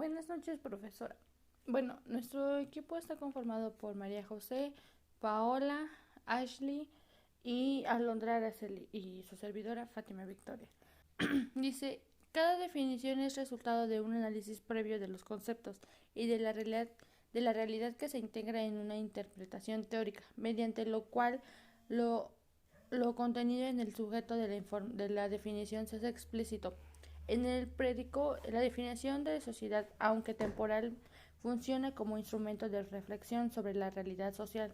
Buenas noches, profesora. Bueno, nuestro equipo está conformado por María José, Paola, Ashley y Alondra Araceli y su servidora Fátima Victoria. Dice, cada definición es resultado de un análisis previo de los conceptos y de la realidad que se integra en una interpretación teórica, mediante lo cual lo, lo contenido en el sujeto de la definición se hace explícito. En el prédico, la definición de sociedad, aunque temporal, funciona como instrumento de reflexión sobre la realidad social.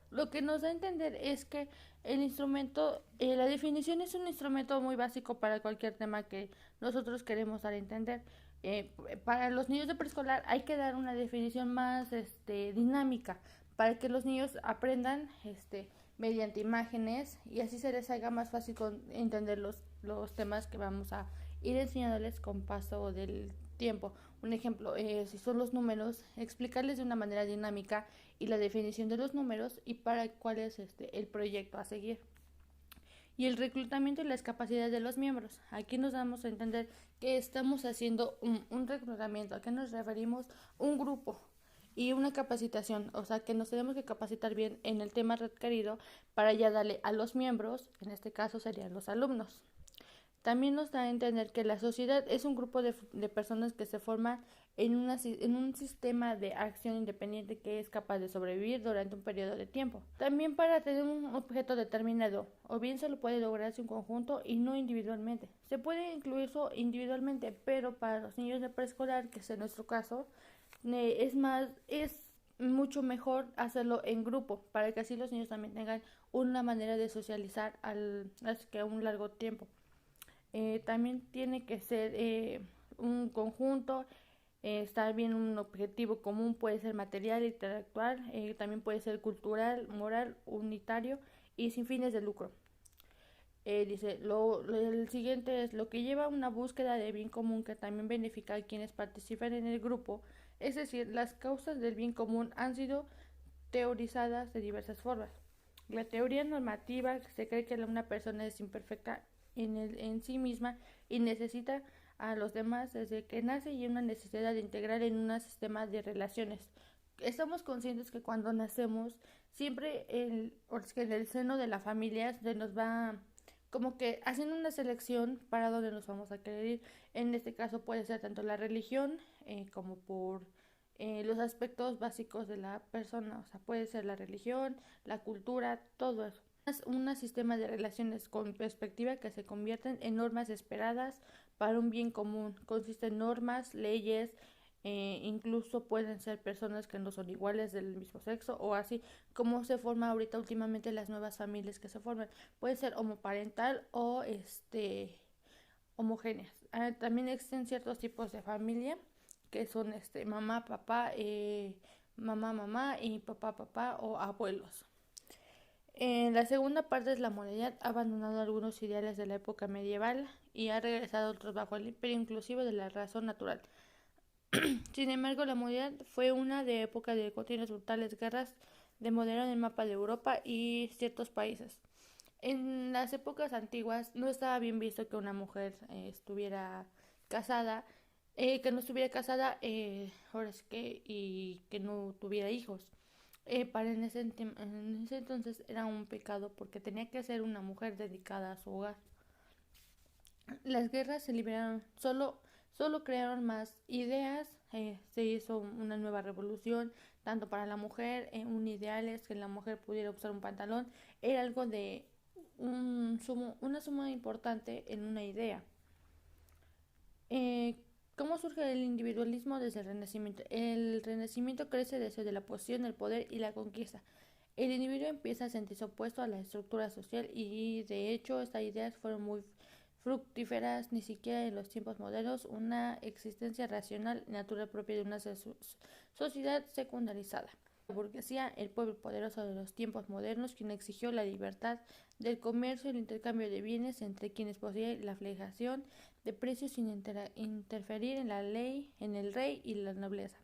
Lo que nos da a entender es que la definición es un instrumento muy básico para cualquier tema que nosotros queremos dar a entender. Para los niños de preescolar hay que dar una definición más dinámica para que los niños aprendan mediante imágenes y así se les haga más fácil entender los temas que vamos a ir enseñándoles con paso del tiempo. Un ejemplo, si son los números, explicarles de una manera dinámica y la definición de los números y para cuál es el proyecto a seguir. Y el reclutamiento y las capacidades de los miembros. Aquí nos damos a entender que estamos haciendo un reclutamiento. ¿A qué nos referimos? Un grupo y una capacitación, o sea que nos tenemos que capacitar bien en el tema requerido para ya darle a los miembros, en este caso serían los alumnos. También nos da a entender que la sociedad es un grupo de personas que se forman en un sistema de acción independiente que es capaz de sobrevivir durante un periodo de tiempo. También para tener un objeto determinado, o bien solo puede lograrse un conjunto y no individualmente. Se puede incluirlo individualmente, pero para los niños de preescolar, que es en nuestro caso, es mucho mejor hacerlo en grupo, para que así los niños también tengan una manera de socializar a un largo tiempo. También tiene que ser un conjunto, estar bien un objetivo común, puede ser material, intelectual, también puede ser cultural, moral, unitario y sin fines de lucro. El siguiente es lo que lleva a una búsqueda de bien común que también beneficia a quienes participan en el grupo, es decir, las causas del bien común han sido teorizadas de diversas formas. La teoría normativa se cree que una persona es imperfecta en sí misma y necesita a los demás desde que nace y una necesidad de integrar en un sistema de relaciones. Estamos conscientes que cuando nacemos siempre en el seno de la familia se nos va como que haciendo una selección para dónde nos vamos a querer ir. En este caso puede ser tanto la religión como por los aspectos básicos de la persona, o sea, puede ser la religión, la cultura, todo eso. Un sistema de relaciones con perspectiva que se convierten en normas esperadas para un bien común. Consiste en normas, leyes, incluso pueden ser personas que no son iguales del mismo sexo o así como se forma ahorita últimamente las nuevas familias que se forman. Puede ser homoparental o homogéneas. También existen ciertos tipos de familia que son mamá, papá, mamá y papá o abuelos. La segunda parte es la modernidad, ha abandonado algunos ideales de la época medieval y ha regresado a otros bajo el imperio inclusivo de la razón natural. Sin embargo, la modernidad fue una de época de continuas brutales guerras de moderaron el mapa de Europa y ciertos países. En las épocas antiguas no estaba bien visto que una mujer estuviera casada, que no estuviera casada, ahora es que, y que no tuviera hijos. En ese entonces era un pecado porque tenía que ser una mujer dedicada a su hogar. Las guerras se liberaron, solo crearon más ideas, se hizo una nueva revolución, tanto para la mujer, un ideal es que la mujer pudiera usar un pantalón, era algo de una suma importante en una idea. Eh, ¿Cómo surge el individualismo desde el Renacimiento? El Renacimiento crece desde la posición, el poder y la conquista. El individuo empieza a sentirse opuesto a la estructura social y de hecho estas ideas fueron muy fructíferas ni siquiera en los tiempos modernos una existencia racional y natural propia de una sociedad secundarizada. La burguesía, el pueblo poderoso de los tiempos modernos, quien exigió la libertad del comercio y el intercambio de bienes entre quienes poseían la fijación de precios sin interferir en la ley, en el rey y la nobleza.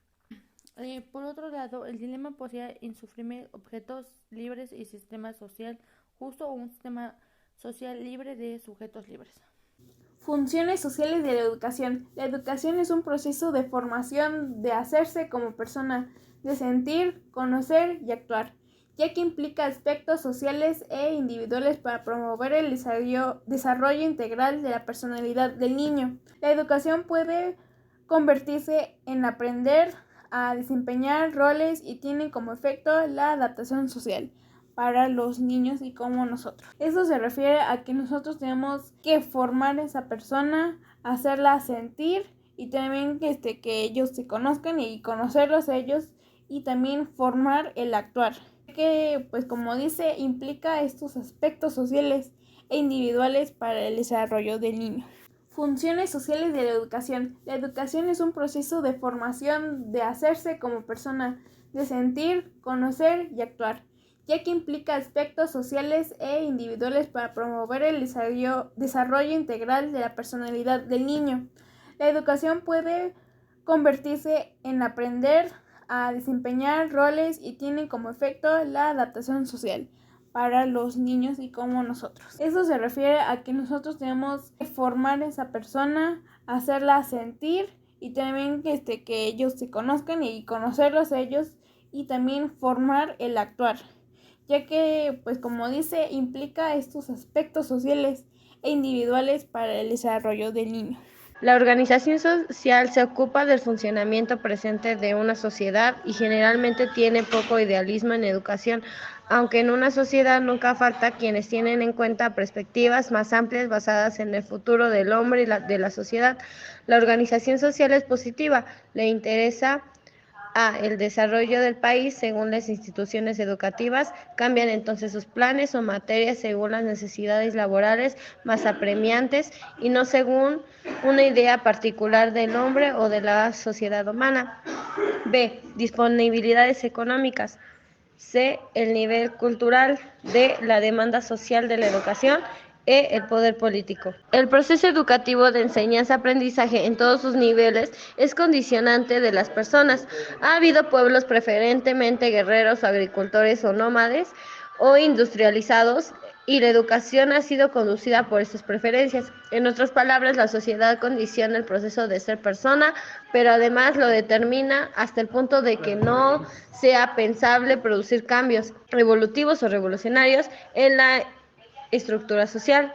Por otro lado, el dilema posee insufribles objetos libres y sistema social justo o un sistema social libre de sujetos libres. Funciones sociales de la educación. La educación es un proceso de formación de hacerse como persona, de sentir, conocer y actuar, ya que implica aspectos sociales e individuales para promover el desarrollo integral de la personalidad del niño. La educación puede convertirse en aprender a desempeñar roles y tiene como efecto la adaptación social para los niños y como nosotros. Eso se refiere a que nosotros tenemos que formar a esa persona, hacerla sentir y también que ellos se conozcan y conocerlos a ellos y también formar el actuar. Que pues como dice implica estos aspectos sociales e individuales para el desarrollo del niño. Funciones sociales de la educación. La educación es un proceso de formación de hacerse como persona, de sentir, conocer y actuar, ya que implica aspectos sociales e individuales para promover el desarrollo integral de la personalidad del niño. La educación puede convertirse en aprender a desempeñar roles y tiene como efecto la adaptación social para los niños y como nosotros. Eso se refiere a que nosotros tenemos que formar a esa persona, hacerla sentir y también que ellos se conozcan y conocerlos a ellos y también formar el actuar, ya que pues como dice implica estos aspectos sociales e individuales para el desarrollo del niño. La organización social se ocupa del funcionamiento presente de una sociedad y generalmente tiene poco idealismo en educación, aunque en una sociedad nunca falta quienes tienen en cuenta perspectivas más amplias basadas en el futuro del hombre y de la sociedad. La organización social es positiva, le interesa el desarrollo del país según las instituciones educativas, cambian entonces sus planes o materias según las necesidades laborales más apremiantes y no según una idea particular del hombre o de la sociedad humana. B. Disponibilidades económicas. C. El nivel cultural. D. La demanda social de la educación. El poder político. El proceso educativo de enseñanza-aprendizaje en todos sus niveles es condicionante de las personas. Ha habido pueblos preferentemente guerreros, agricultores o nómades o industrializados y la educación ha sido conducida por estas preferencias. En otras palabras, la sociedad condiciona el proceso de ser persona, pero además lo determina hasta el punto de que no sea pensable producir cambios evolutivos o revolucionarios en la estructura social.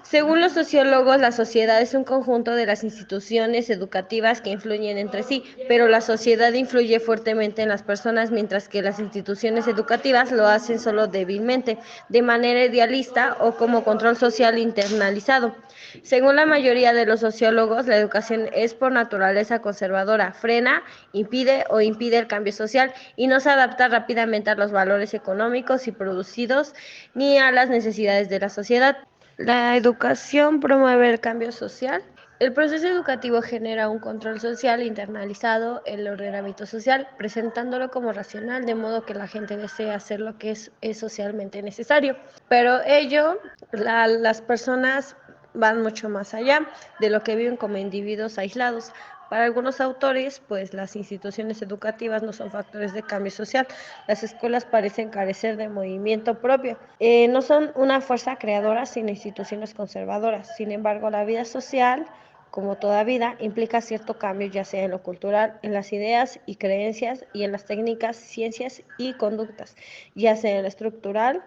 Según los sociólogos, la sociedad es un conjunto de las instituciones educativas que influyen entre sí, pero la sociedad influye fuertemente en las personas, mientras que las instituciones educativas lo hacen solo débilmente, de manera idealista o como control social internalizado. Según la mayoría de los sociólogos, la educación es por naturaleza conservadora, frena, impide el cambio social y no se adapta rápidamente a los valores económicos y producidos ni a las necesidades de la sociedad. La educación promueve el cambio social. El proceso educativo genera un control social internalizado en el ordenamiento social, presentándolo como racional, de modo que la gente desea hacer lo que es socialmente necesario. Pero las personas van mucho más allá de lo que viven como individuos aislados. Para algunos autores, pues las instituciones educativas no son factores de cambio social. Las escuelas parecen carecer de movimiento propio. No son una fuerza creadora, sino instituciones conservadoras. Sin embargo, la vida social, como toda vida, implica cierto cambio, ya sea en lo cultural, en las ideas y creencias, y en las técnicas, ciencias y conductas, ya sea en lo estructural,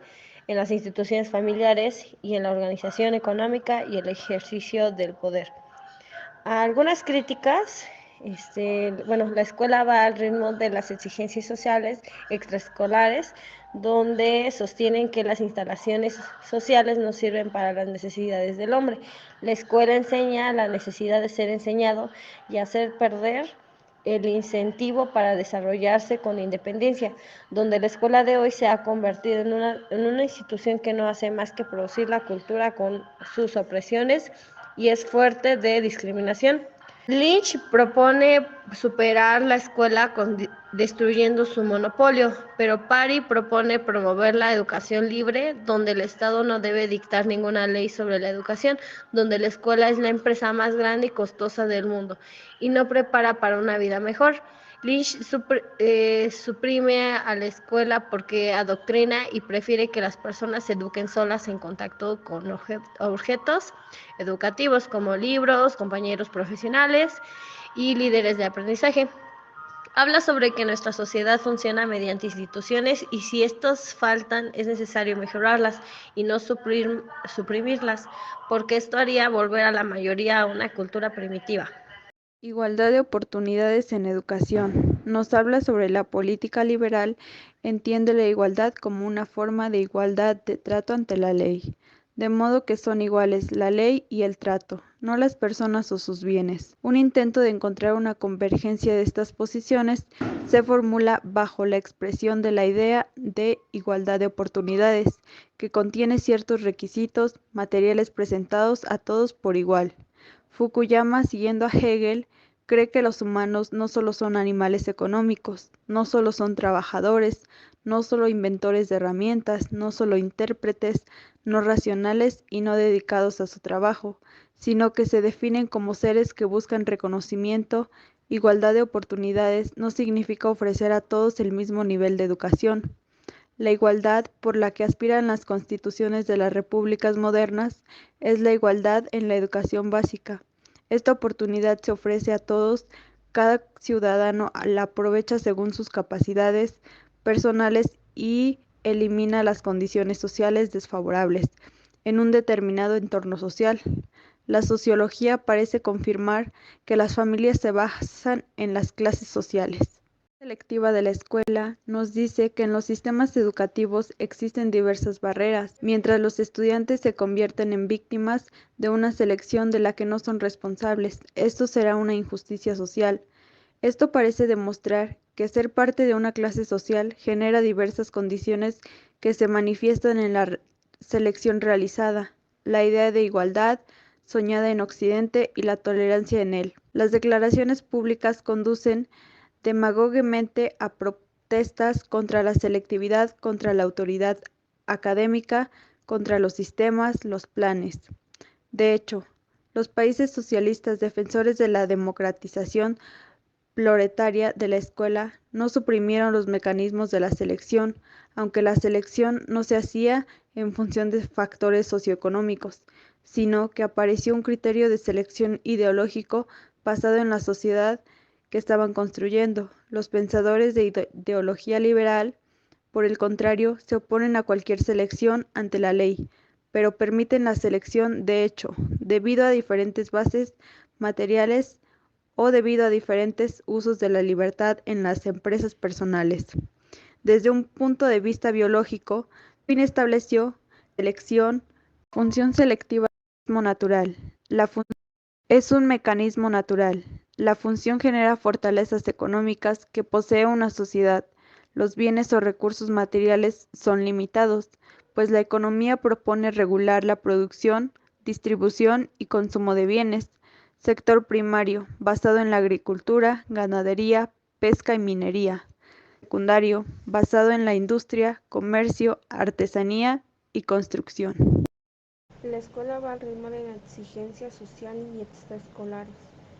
en las instituciones familiares y en la organización económica y el ejercicio del poder. Algunas críticas, la escuela va al ritmo de las exigencias sociales extraescolares, donde sostienen que las instalaciones sociales no sirven para las necesidades del hombre. La escuela enseña la necesidad de ser enseñado y hacer perder el incentivo para desarrollarse con independencia, donde la escuela de hoy se ha convertido en una institución que no hace más que producir la cultura con sus opresiones y es fuerte de discriminación. Lynch propone superar la escuela destruyendo su monopolio, pero Parry propone promover la educación libre, donde el Estado no debe dictar ninguna ley sobre la educación, donde la escuela es la empresa más grande y costosa del mundo y no prepara para una vida mejor. Lynch suprime a la escuela porque adoctrina y prefiere que las personas se eduquen solas en contacto con objetos educativos como libros, compañeros profesionales y líderes de aprendizaje. Habla sobre que nuestra sociedad funciona mediante instituciones y si estos faltan es necesario mejorarlas y no suprimirlas, porque esto haría volver a la mayoría a una cultura primitiva. Igualdad de oportunidades en educación. Nos habla sobre la política liberal, entiende la igualdad como una forma de igualdad de trato ante la ley, de modo que son iguales la ley y el trato, no las personas o sus bienes. Un intento de encontrar una convergencia de estas posiciones se formula bajo la expresión de la idea de igualdad de oportunidades, que contiene ciertos requisitos materiales presentados a todos por igual. Fukuyama, siguiendo a Hegel, cree que los humanos no solo son animales económicos, no solo son trabajadores, no solo inventores de herramientas, no solo intérpretes, no racionales y no dedicados a su trabajo, sino que se definen como seres que buscan reconocimiento. Igualdad de oportunidades no significa ofrecer a todos el mismo nivel de educación. La igualdad por la que aspiran las constituciones de las repúblicas modernas es la igualdad en la educación básica. Esta oportunidad se ofrece a todos, cada ciudadano la aprovecha según sus capacidades personales y elimina las condiciones sociales desfavorables en un determinado entorno social. La sociología parece confirmar que las familias se basan en las clases sociales. Selectiva de la escuela nos dice que en los sistemas educativos existen diversas barreras, mientras los estudiantes se convierten en víctimas de una selección de la que no son responsables. Esto será una injusticia social. Esto parece demostrar que ser parte de una clase social genera diversas condiciones que se manifiestan en la selección realizada, la idea de igualdad soñada en Occidente y la tolerancia en él. Las declaraciones públicas conducen demagógicamente a protestas contra la selectividad, contra la autoridad académica, contra los sistemas, los planes. De hecho, los países socialistas defensores de la democratización proletaria de la escuela no suprimieron los mecanismos de la selección, aunque la selección no se hacía en función de factores socioeconómicos, sino que apareció un criterio de selección ideológico basado en la sociedad que estaban construyendo. Los pensadores de ideología liberal, por el contrario, se oponen a cualquier selección ante la ley, pero permiten la selección de hecho, debido a diferentes bases materiales o debido a diferentes usos de la libertad en las empresas personales. Desde un punto de vista biológico, Darwin estableció selección, función selectiva natural. La función es un mecanismo natural. La función genera fortalezas económicas que posee una sociedad. Los bienes o recursos materiales son limitados, pues la economía propone regular la producción, distribución y consumo de bienes. Sector primario, basado en la agricultura, ganadería, pesca y minería. Secundario, basado en la industria, comercio, artesanía y construcción. La escuela va al ritmo de la exigencia social y extraescolares,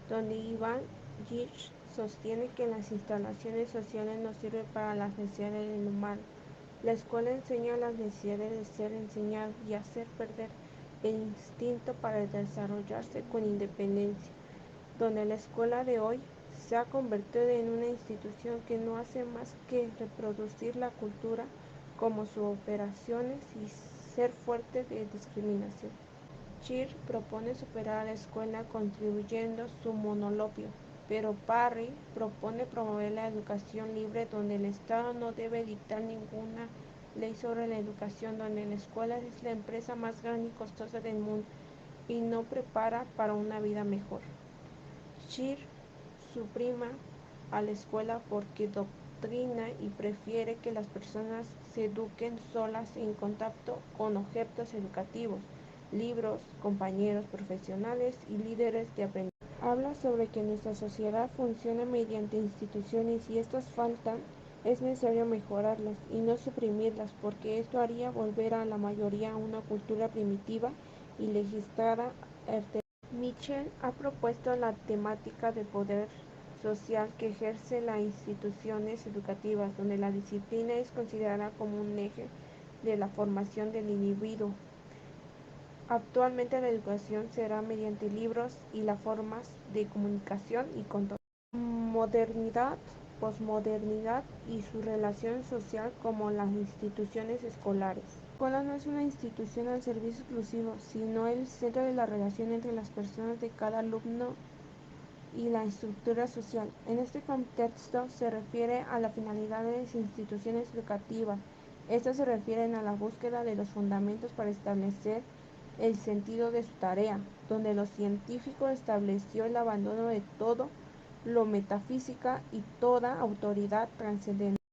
donde Iván Gich sostiene que las instalaciones sociales no sirven para las necesidades del humano. La escuela enseña las necesidades de ser enseñado y hacer perder el instinto para desarrollarse con independencia, donde la escuela de hoy se ha convertido en una institución que no hace más que reproducir la cultura como sus operaciones y ser fuerte de discriminación. Chir propone superar a la escuela contribuyendo su monopolio, pero Parry propone promover la educación libre donde el Estado no debe dictar ninguna ley sobre la educación, donde la escuela es la empresa más grande y costosa del mundo y no prepara para una vida mejor. Chir suprima a la escuela porque doctrina y prefiere que las personas se eduquen solas en contacto con objetos educativos, libros, compañeros profesionales y líderes de aprendizaje. Habla sobre que nuestra sociedad funciona mediante instituciones y estas faltan, es necesario mejorarlas y no suprimirlas porque esto haría volver a la mayoría a una cultura primitiva y legislada. Mitchell ha propuesto la temática de poder social que ejerce las instituciones educativas, donde la disciplina es considerada como un eje de la formación del individuo. Actualmente la educación se da mediante libros y las formas de comunicación y control. Modernidad, posmodernidad y su relación social como las instituciones escolares. La escuela no es una institución al servicio exclusivo, sino el centro de la relación entre las personas de cada alumno y la estructura social. En este contexto se refiere a la finalidad de las instituciones educativas. Estas se refieren a la búsqueda de los fundamentos para establecer el sentido de su tarea, donde lo científico estableció el abandono de todo lo metafísica y toda autoridad trascendente.